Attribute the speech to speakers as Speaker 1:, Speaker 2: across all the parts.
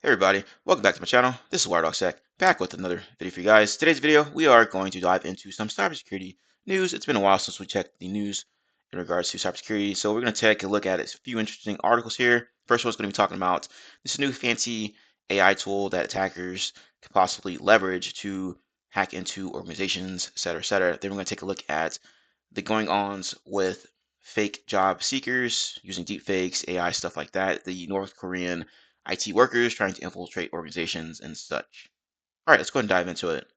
Speaker 1: Hey everybody, welcome back to my channel. This is WireDogSec, back with another video for you guys. Today's video, we are going to dive into some cybersecurity news. It's been a while since we checked the news in regards to cybersecurity, so we're going to take a look at a few interesting articles here. First one's going to be talking about this new fancy AI tool that attackers could possibly leverage to hack into organizations, etc., etc. Then we're going to take a look at the going-ons with fake job seekers using deepfakes, AI, stuff like that. The North Korean IT workers trying to infiltrate organizations and such. All right, let's go ahead and dive into it.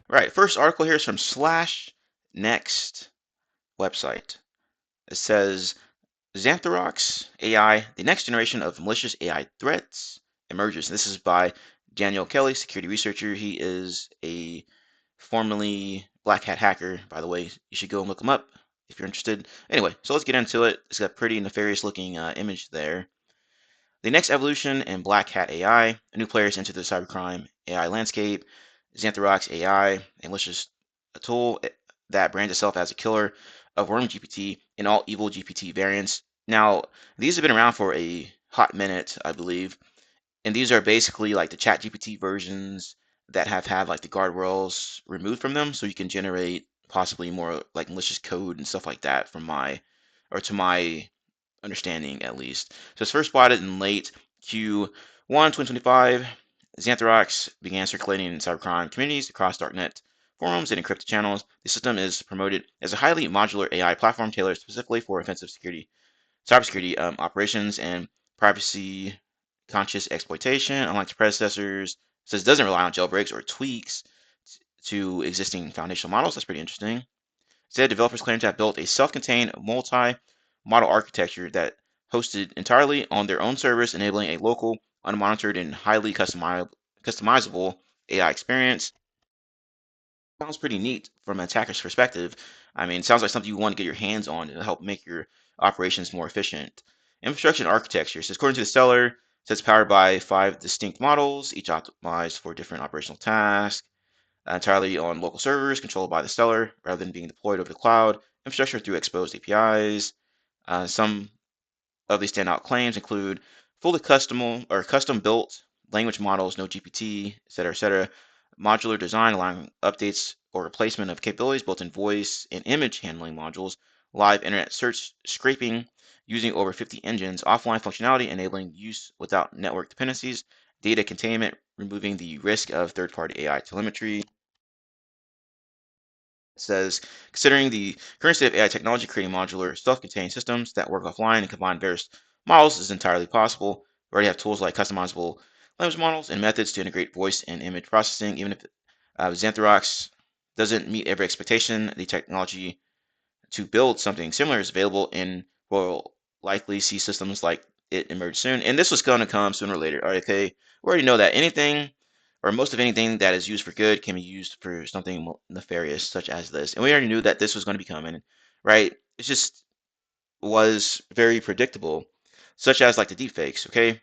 Speaker 1: All right, first article here is from Slash Next website. It says Xanthorox AI, the next generation of malicious AI threats emerges. This is by Daniel Kelly, security researcher. He is a formerly black hat hacker, by the way. You should go and look him up if you're interested. Anyway, so let's get into it. It's got a pretty nefarious looking image there. The next evolution in black hat AI, new players into the cybercrime AI landscape. Xanthorox AI, a malicious tool that brands itself as a killer of worm GPT and all evil GPT variants. Now, these have been around for a hot minute, I believe, and these are basically like the chat GPT versions that have had like the guardrails removed from them, so you can generate possibly more like malicious code and stuff like that from my, or to my understanding at least. So it's first spotted in late Q1 2025. Xanthorox began circulating in cybercrime communities across darknet forums and encrypted channels. The system is promoted as a highly modular AI platform tailored specifically for offensive cybersecurity operations and privacy conscious exploitation. Unlike the predecessors, says it doesn't rely on jailbreaks or tweaks to existing foundational models. That's pretty interesting. Instead, developers claim to have built a self-contained multi-model architecture that hosted entirely on their own servers, enabling a local, unmonitored, and highly customizable AI experience. Sounds pretty neat from an attacker's perspective. I mean, it sounds like something you want to get your hands on to help make your operations more efficient. Infrastructure and architecture. So according to the seller, it says powered by 5 distinct models, each optimized for different operational tasks, entirely on local servers controlled by the seller rather than being deployed over the cloud, infrastructure through exposed APIs. Some of these standout claims include fully custom built language models, no GPT, et cetera, modular design allowing updates or replacement of capabilities, built-in voice and image handling modules, live internet search scraping using over 50 engines, offline functionality enabling use without network dependencies, data containment, removing the risk of third-party AI telemetry. It says, considering the current state of AI technology, creating modular, self-contained systems that work offline and combine various models is entirely possible. We already have tools like customizable language models and methods to integrate voice and image processing. Even if Xanthorox doesn't meet every expectation, the technology to build something similar is available and will likely see systems like it emerge soon. And this was going to come sooner or later. All right, okay, we already know that anything or most of anything that is used for good can be used for something nefarious, such as this. And we already knew that this was going to be coming, right? It just was very predictable, such as like the deepfakes. Okay,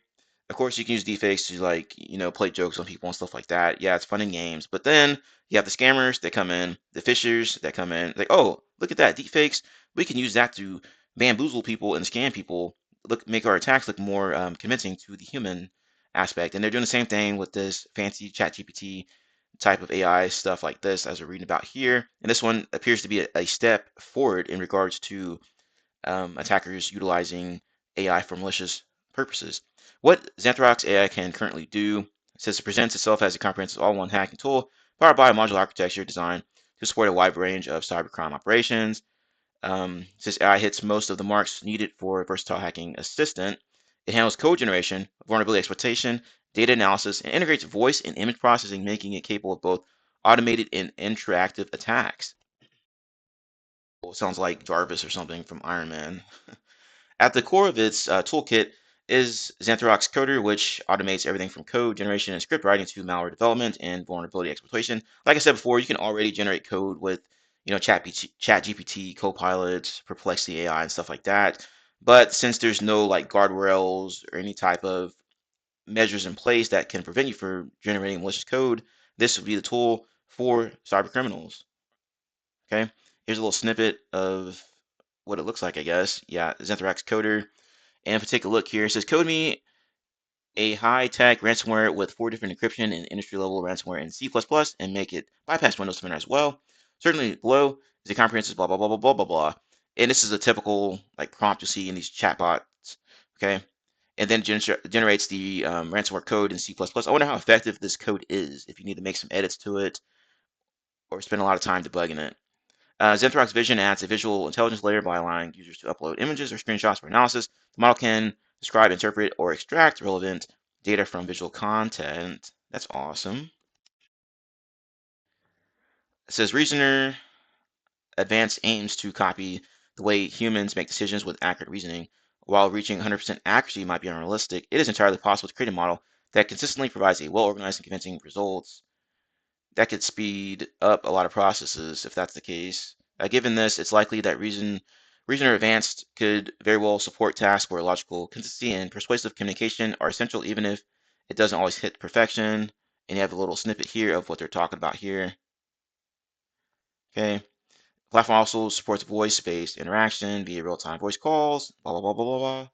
Speaker 1: of course you can use deepfakes to like play jokes on people and stuff like that. Yeah, it's fun and games. But then you have the scammers that come in, the phishers that come in, like, oh, look at that deepfakes. We can use that to bamboozle people and scam people. Look, make our attacks look more convincing to the human aspect. And they're doing the same thing with this fancy ChatGPT type of AI stuff like this, as we're reading about here. And this one appears to be a step forward in regards to attackers utilizing AI for malicious purposes. What Xanthorox AI can currently do, says it presents itself as a comprehensive all-in-one hacking tool powered by a modular architecture designed to support a wide range of cybercrime operations. Since AI hits most of the marks needed for a versatile hacking assistant, it handles code generation, vulnerability exploitation, data analysis, and integrates voice and image processing, making it capable of both automated and interactive attacks. Well, it sounds like Jarvis or something from Iron Man. At the core of its toolkit is Xanthorox Coder, which automates everything from code generation and script writing to malware development and vulnerability exploitation. Like I said before, you can already generate code with, ChatGPT, Copilot, Perplexity AI, and stuff like that. But since there's no like guardrails or any type of measures in place that can prevent you from generating malicious code, this would be the tool for cyber criminals. Okay. Here's a little snippet of what it looks like, I guess. Yeah, Xanthorox coder. And if we take a look here, it says code me a high-tech ransomware with 4 different encryption and industry-level ransomware in C++ and make it bypass Windows Defender as well. Certainly below is a comprehensive blah, blah, blah, blah, blah, blah, blah. And this is a typical like prompt you see in these chatbots, okay? And then generates the ransomware code in C++. I wonder how effective this code is if you need to make some edits to it or spend a lot of time debugging it. Xanthorox Vision adds a visual intelligence layer by allowing users to upload images or screenshots for analysis. The model can describe, interpret, or extract relevant data from visual content. That's awesome. It says Reasoner Advanced aims to copy the way humans make decisions with accurate reasoning. While reaching 100% accuracy might be unrealistic, it is entirely possible to create a model that consistently provides a well-organized and convincing results. That could speed up a lot of processes if that's the case. Given this, it's likely that Reasoner Advanced could very well support tasks where logical consistency and persuasive communication are essential, even if it doesn't always hit perfection. And you have a little snippet here of what they're talking about here. Okay. Platform also supports voice-based interaction via real-time voice calls. Blah blah blah blah blah blah.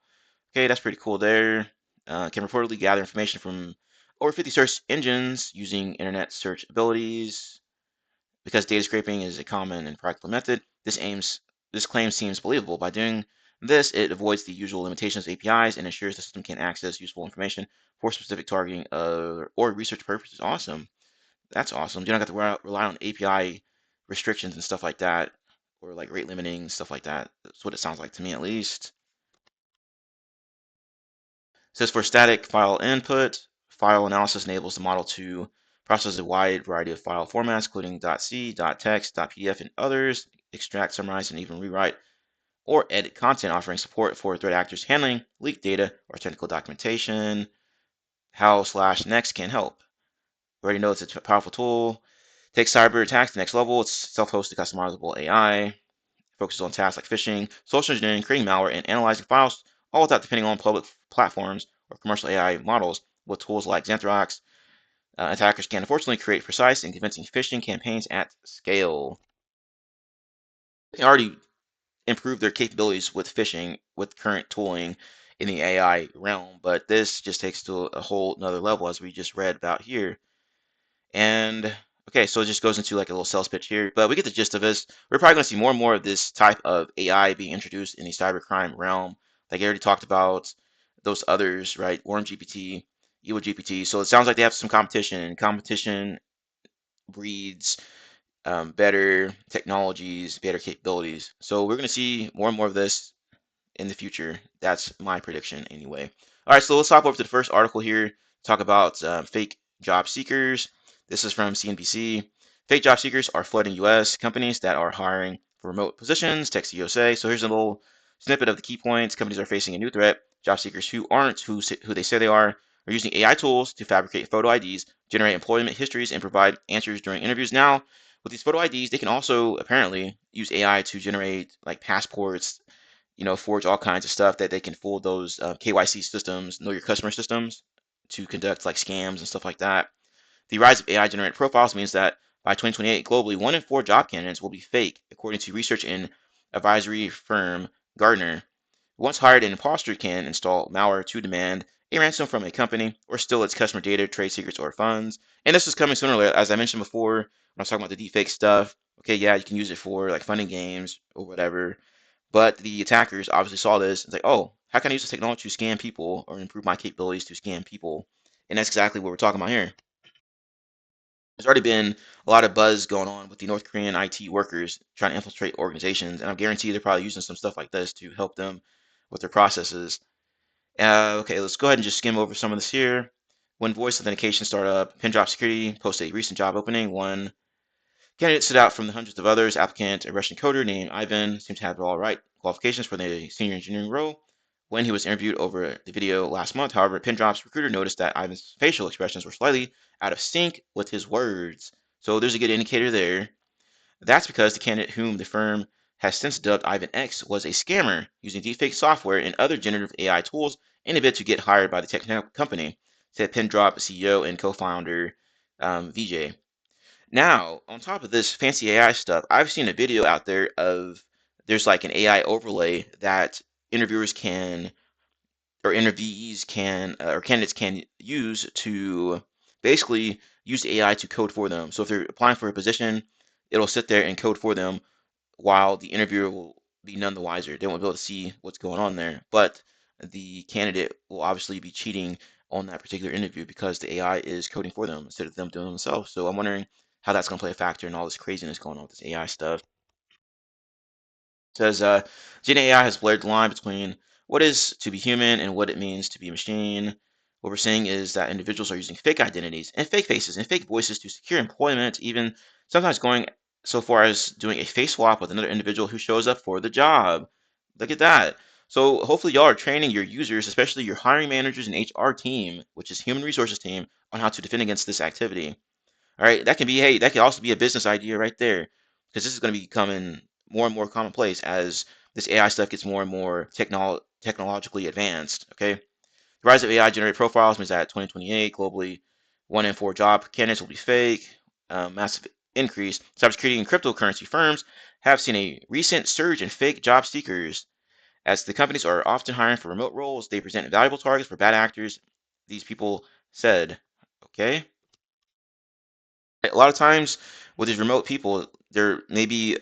Speaker 1: Okay, that's pretty cool there. Can reportedly gather information from over 50 search engines using internet search abilities. Because data scraping is a common and practical method, this claim seems believable. By doing this, it avoids the usual limitations of APIs and ensures the system can access useful information for specific targeting or research purposes. Awesome. That's awesome. You don't have to rely on API restrictions and stuff like that, or like rate limiting stuff like that. That's what it sounds like to me, at least. It says for static file input, file analysis enables the model to process a wide variety of file formats, including .c, .text, .pdf, and others, extract, summarize, and even rewrite or edit content, offering support for threat actors handling leaked data or technical documentation. How/next can help. We already know it's a powerful tool. Takes cyber attacks to the next level. It's self-hosted, customizable AI. Focuses on tasks like phishing, social engineering, creating malware, and analyzing files, all without depending on public platforms or commercial AI models. With tools like Xanthorox, attackers can unfortunately create precise and convincing phishing campaigns at scale. They already improved their capabilities with phishing with current tooling in the AI realm, but this just takes to a whole another level, as we just read about here. And okay, so it just goes into like a little sales pitch here, but we get the gist of this. We're probably going to see more and more of this type of AI being introduced in the cybercrime realm. Like I already talked about those others, right? Worm GPT, Evil GPT. So it sounds like they have some competition, and competition breeds better technologies, better capabilities. So we're going to see more and more of this in the future. That's my prediction anyway. All right, so let's hop over to the first article here. Talk about fake job seekers. This is from CNBC. Fake job seekers are flooding U.S. companies that are hiring for remote positions, Text USA. So here's a little snippet of the key points. Companies are facing a new threat. Job seekers who aren't who they say they are using AI tools to fabricate photo IDs, generate employment histories, and provide answers during interviews. Now, with these photo IDs, they can also apparently use AI to generate like passports, forge all kinds of stuff that they can fool those KYC systems, know your customer systems, to conduct like scams and stuff like that. The rise of AI generated profiles means that by 2028, globally, 1 in 4 job candidates will be fake, according to research and advisory firm Gartner. Once hired, an imposter can install malware to demand a ransom from a company or steal its customer data, trade secrets, or funds. And this is coming sooner or later, as I mentioned before when I was talking about the deepfake stuff. Okay, yeah, you can use it for like funding games or whatever. But the attackers obviously saw this and like, oh, how can I use this technology to scam people or improve my capabilities to scam people? And that's exactly what we're talking about here. There's already been a lot of buzz going on with the North Korean IT workers trying to infiltrate organizations, and I'm guaranteed they're probably using some stuff like this to help them with their processes. Okay, let's go ahead and just skim over some of this here. When voice authentication startup Pindrop Security posted a recent job opening, one candidate stood out from the hundreds of others. Applicant, a Russian coder named Ivan, seemed to have all right qualifications for the senior engineering role. When he was interviewed over the video last month, however, Pindrop's recruiter noticed that Ivan's facial expressions were slightly out of sync with his words. So there's a good indicator there. That's because the candidate whom the firm has since dubbed Ivan X was a scammer using deepfake software and other generative AI tools in a bid to get hired by the tech company, said Pindrop CEO and co-founder Vijay. Now, on top of this fancy AI stuff, I've seen a video out there of there's like an AI overlay that interviewers can or interviewees can or candidates can use to basically use AI to code for them. So if they're applying for a position, it'll sit there and code for them while the interviewer will be none the wiser. They won't be able to see what's going on there, but the candidate will obviously be cheating on that particular interview because the AI is coding for them instead of them doing it themselves. So I'm wondering how that's going to play a factor in all this craziness going on with this AI stuff. Says Gen AI has blurred the line between what is to be human and what it means to be a machine. What we're saying is that individuals are using fake identities and fake faces and fake voices to secure employment, even sometimes going so far as doing a face swap with another individual who shows up for the job. Look at that. So hopefully y'all are training your users, especially your hiring managers and HR team, which is human resources team, on how to defend against this activity. All right, that can be, hey, that could also be a business idea right there, because this is going to be becoming more and more commonplace as this AI stuff gets more and more technologically advanced. Okay, the rise of AI generated profiles means that 2028 globally, 1 in 4 job candidates will be fake. Massive increase. Cybersecurity and cryptocurrency firms have seen a recent surge in fake job seekers. As the companies are often hiring for remote roles, they present valuable targets for bad actors. These people said, okay. A lot of times with these remote people, they're maybe,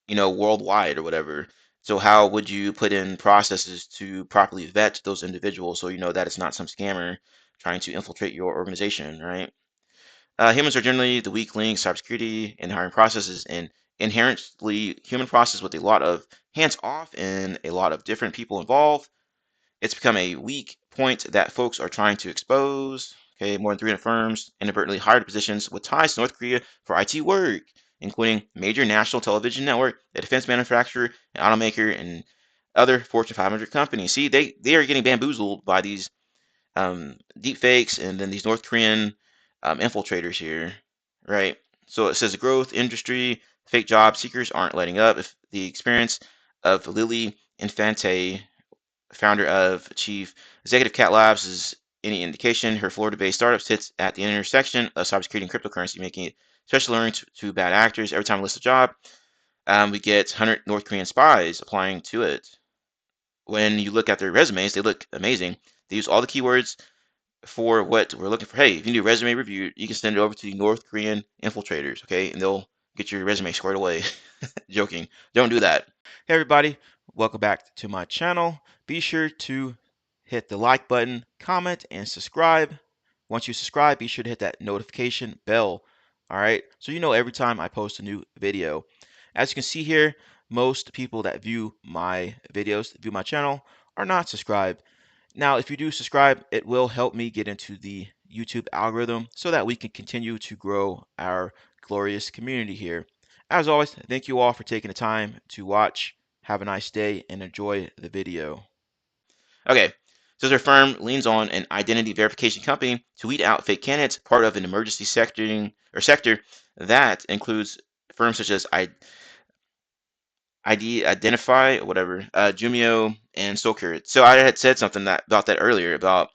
Speaker 1: worldwide or whatever. So how would you put in processes to properly vet those individuals so you know that it's not some scammer trying to infiltrate your organization, right? Humans are generally the weak link. Cybersecurity and hiring processes and inherently human process with a lot of hands off and a lot of different people involved. It's become a weak point that folks are trying to expose. Okay, more than 300 firms inadvertently hired positions with ties to North Korea for IT work, including major national television network, a defense manufacturer, an automaker, and other Fortune 500 companies. See, they are getting bamboozled by these deep fakes and then these North Korean infiltrators here, right? So it says the growth industry, fake job seekers aren't letting up. If the experience of Lily Infante, founder of Chief Executive Cat Labs, is any indication, her Florida-based startup sits at the intersection of cybersecurity and cryptocurrency, making it especially learning to bad actors. Every time we list a job, we get 100 North Korean spies applying to it. When you look at their resumes, they look amazing. They use all the keywords for what we're looking for. Hey, if you need a resume review, you can send it over to the North Korean infiltrators, okay? And they'll get your resume squared away. Joking. Don't do that. Hey everybody, welcome back to my channel. Be sure to hit the like button, comment, and subscribe. Once you subscribe, be sure to hit that notification bell. All right, so you know every time I post a new video. As you can see here, most people that view my videos, view my channel, are not subscribed. Now, if you do subscribe, it will help me get into the YouTube algorithm so that we can continue to grow our glorious community here. As always, thank you all for taking the time to watch. Have a nice day and enjoy the video. Okay, so their firm leans on an identity verification company to weed out fake candidates, part of an emergency sector that includes firms such as ID Identify, whatever, Jumio, and Socure. So I had said something about that earlier about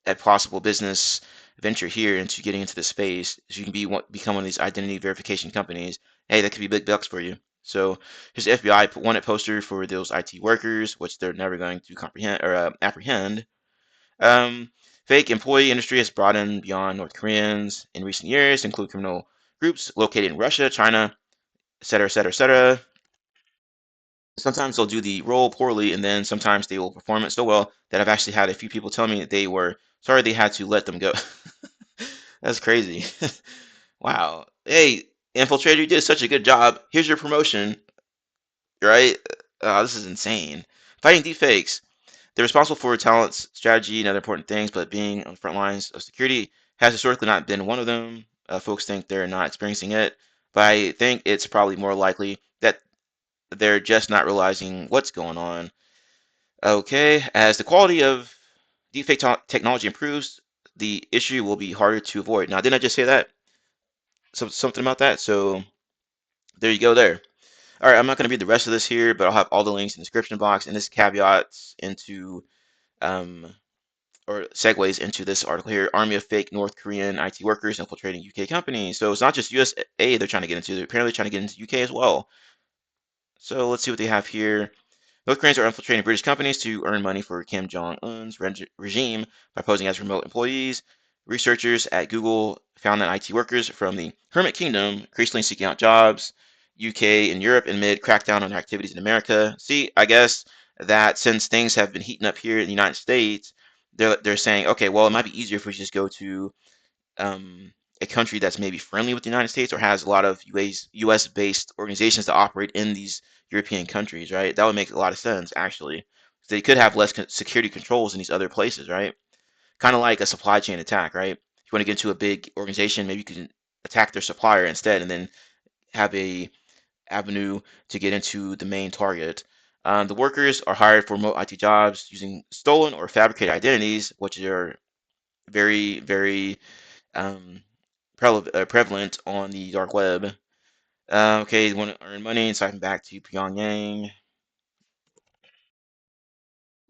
Speaker 1: a possible business venture here into getting into the space. So you can become one of these identity verification companies. Hey, that could be big bucks for you. So here's the FBI wanted poster for those IT workers, which they're never going to comprehend or apprehend. Um, Fake employee industry has broadened beyond North Koreans in recent years, include criminal groups located in Russia, China, et cetera, et cetera, et cetera. Sometimes they'll do the role poorly, and then sometimes they will perform it so well that I've actually had a few people tell me that they were sorry they had to let them go. That's crazy. Wow. Hey, infiltrator, you did such a good job. Here's your promotion, right? This is insane. Fighting deepfakes. They're responsible for talent, strategy, and other important things, but being on the front lines of security has historically not been one of them. Folks think they're not experiencing it, but I think it's probably more likely that they're just not realizing what's going on. Okay, as the quality of deepfake technology improves, the issue will be harder to avoid. Now, didn't I just say that? Something about that? So there you go there. All right, I'm not going to read the rest of this here, but I'll have all the links in the description box and this caveats into, um, or segues into this article here. Army of fake North Korean IT workers infiltrating UK companies. So it's not just USA they're trying to get into. They're apparently trying to get into UK as well. So let's see what they have here. North Koreans are infiltrating British companies to earn money for Kim Jong Un's regime by posing as remote employees. Researchers at Google found that IT workers from the Hermit Kingdom increasingly seeking out jobs, UK and Europe, amid crackdown on their activities in America. See, I guess that since things have been heating up here in the United States, they're saying, okay, well, it might be easier if we just go to um, a country that's maybe friendly with the United States or has a lot of US based organizations that operate in these European countries, right? That would make a lot of sense, actually. They could have less security controls in these other places, right? Kind of like a supply chain attack, right? If you want to get into a big organization, maybe you can attack their supplier instead and then have a avenue to get into the main target. The workers are hired for remote IT jobs using stolen or fabricated identities, which are very, very um, prevalent on the dark web. Okay, they want to earn money and siphon back to Pyongyang,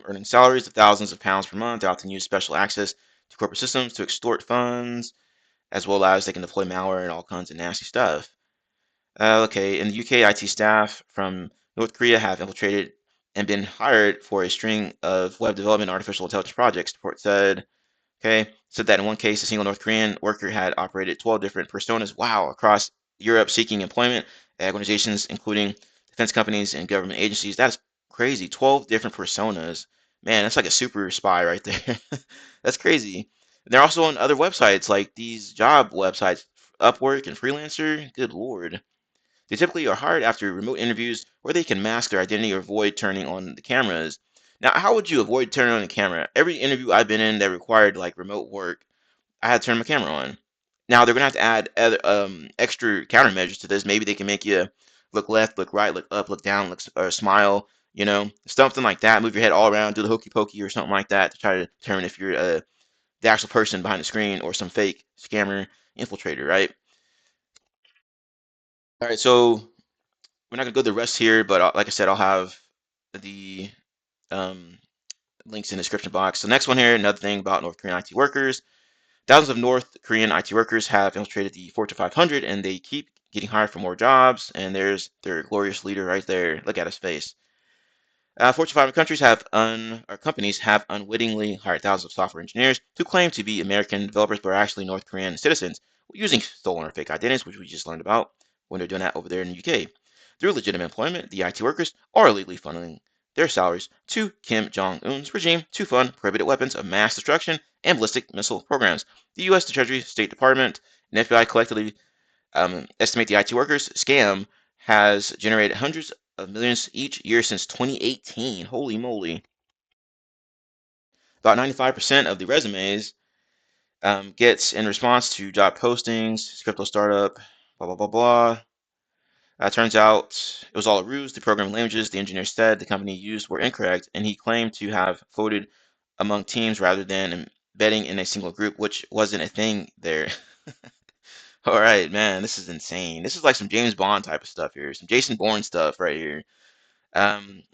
Speaker 1: earning salaries of thousands of pounds per month. They often use special access to corporate systems to extort funds, as well as they can deploy malware and all kinds of nasty stuff. Okay, in the UK, IT staff from North Korea have infiltrated and been hired for a string of web development and artificial intelligence projects, the report said. Okay, so that in one case, a single North Korean worker had operated 12 different personas, wow, across Europe seeking employment at organizations including defense companies and government agencies. That's crazy. 12 different personas. Man, that's like a super spy right there. That's crazy. They're also on other websites like these job websites, Upwork and Freelancer. Good Lord. They typically are hired after remote interviews where they can mask their identity or avoid turning on the cameras. Now, how would you avoid turning on the camera? Every interview I've been in that required like remote work, I had to turn my camera on. Now they're gonna have to add other, extra countermeasures to this. Maybe they can make you look left, look right, look up, look down, look or smile. You know, something like that. Move your head all around, do the hokey pokey or something like that to try to determine if you're the actual person behind the screen or some fake scammer infiltrator, right? All right, so we're not gonna go the rest here, but like I said, I'll have the um, links in the description box. So next one here, another thing about North Korean IT workers. Thousands of North Korean IT workers have infiltrated the Fortune 500, and they keep getting hired for more jobs. And there's their glorious leader right there. Look at his face. Fortune 500 countries or companies have unwittingly hired thousands of software engineers who claim to be American developers but are actually North Korean citizens using stolen or fake identities, which we just learned about when they're doing that over there in the UK. Through legitimate employment, the IT workers are illegally funneling their salaries to Kim Jong Un's regime to fund prohibited weapons of mass destruction and ballistic missile programs. The U.S. Treasury, State Department, and FBI collectively estimate the IT workers scam has generated hundreds of millions each year since 2018. Holy moly. About 95% of the resumes gets in response to job postings, crypto startup, blah, blah, blah, blah. Turns out it was all a ruse. The programming languages the engineer said the company used were incorrect, and he claimed to have voted among teams rather than embedding in a single group, which wasn't a thing there. All right, man, this is insane. This is like some James Bond type of stuff here, some Jason Bourne stuff right here.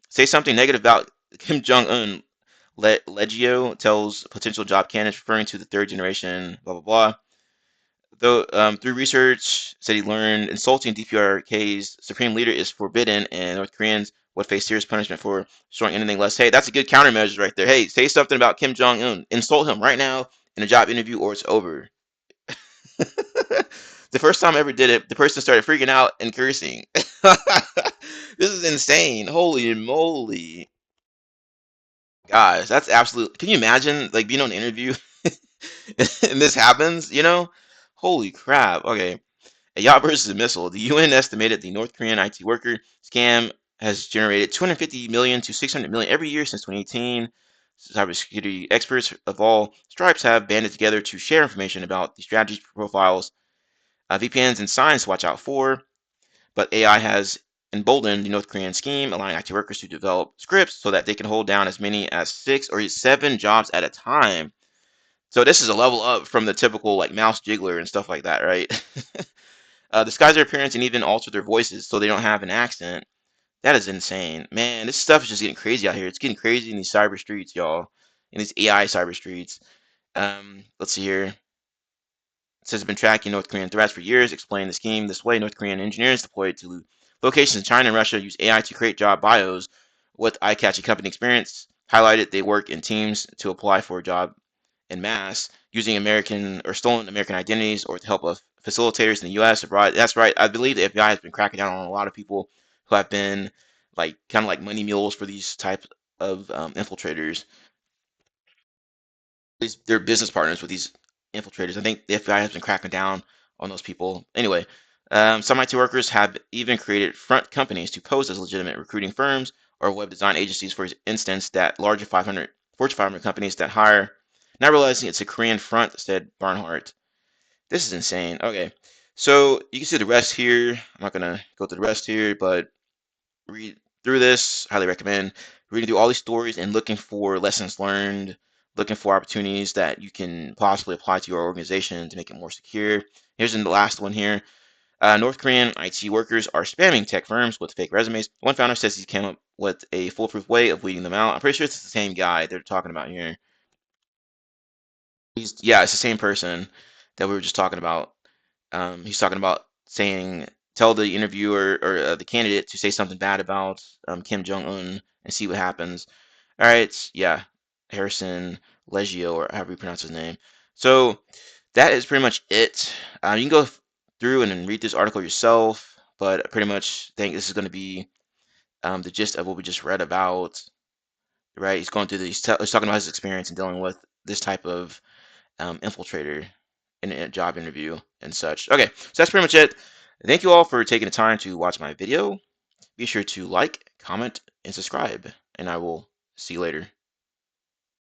Speaker 1: Say something negative about Kim Jong Un. Legio tells potential job candidates, referring to the third generation, blah blah blah. Though through research, said he learned insulting DPRK's supreme leader is forbidden, and North Koreans would face serious punishment for showing anything less. Hey, that's a good countermeasure right there. Hey, say something about Kim Jong Un. Insult him right now in a job interview, or it's over. The first time I ever did it, the person started freaking out and cursing. This is insane. Holy moly. Guys, that's absolute. Can you imagine like being on an interview and this happens, you know? Holy crap. Okay. A yacht versus a missile. The UN estimated the North Korean IT worker scam has generated 250 million to 600 million every year since 2018. Cybersecurity experts of all stripes have banded together to share information about the strategies, profiles, VPNs, and signs to watch out for. But AI has emboldened the North Korean scheme, allowing IT workers to develop scripts so that they can hold down as many as 6 or 7 jobs at a time. So this is a level up from the typical like mouse jiggler and stuff like that, right? Disguise their appearance and even alter their voices so they don't have an accent. That is insane, man. This stuff is just getting crazy out here. It's getting crazy in these cyber streets, y'all. in these AI cyber streets. Let's see here. It says it's been tracking North Korean threats for years, explained the scheme this way. North Korean engineers deployed to locations in China and Russia use AI to create job bios with eye-catching company experience. Highlighted they work in teams to apply for a job in mass using American or stolen American identities or with the help of facilitators in the U.S. abroad. That's right. I believe the FBI has been cracking down on a lot of people who have been like kind of like money mules for these types of infiltrators. They're business partners with these infiltrators. I think the FBI has been cracking down on those people. Anyway, some IT workers have even created front companies to pose as legitimate recruiting firms or web design agencies, for instance, that larger 500 Fortune 500 companies that hire. Not realizing it's a Korean front, said Barnhart. This is insane. Okay, so you can see the rest here. I'm not gonna go through the rest here, but read through this. Highly recommend reading through all these stories and looking for lessons learned, looking for opportunities that you can possibly apply to your organization to make it more secure. Here's the last one here. North Korean IT workers are spamming tech firms with fake resumes. One founder says he came up with a foolproof way of weeding them out. I'm pretty sure it's the same guy they're talking about here. Yeah, it's the same person that we were just talking about. He's talking about saying, tell the interviewer or the candidate to say something bad about Kim Jong Un and see what happens. All right, yeah, Harrison Leggio or however you pronounce his name. So that is pretty much it. You can go through and then read this article yourself, but I pretty much think this is going to be the gist of what we just read about. Right? He's going through he's talking about his experience in dealing with this type of infiltrator in a job interview and such. Okay, so that's pretty much it. Thank you all for taking the time to watch my video. Be sure to like, comment, and subscribe, and I will see you later.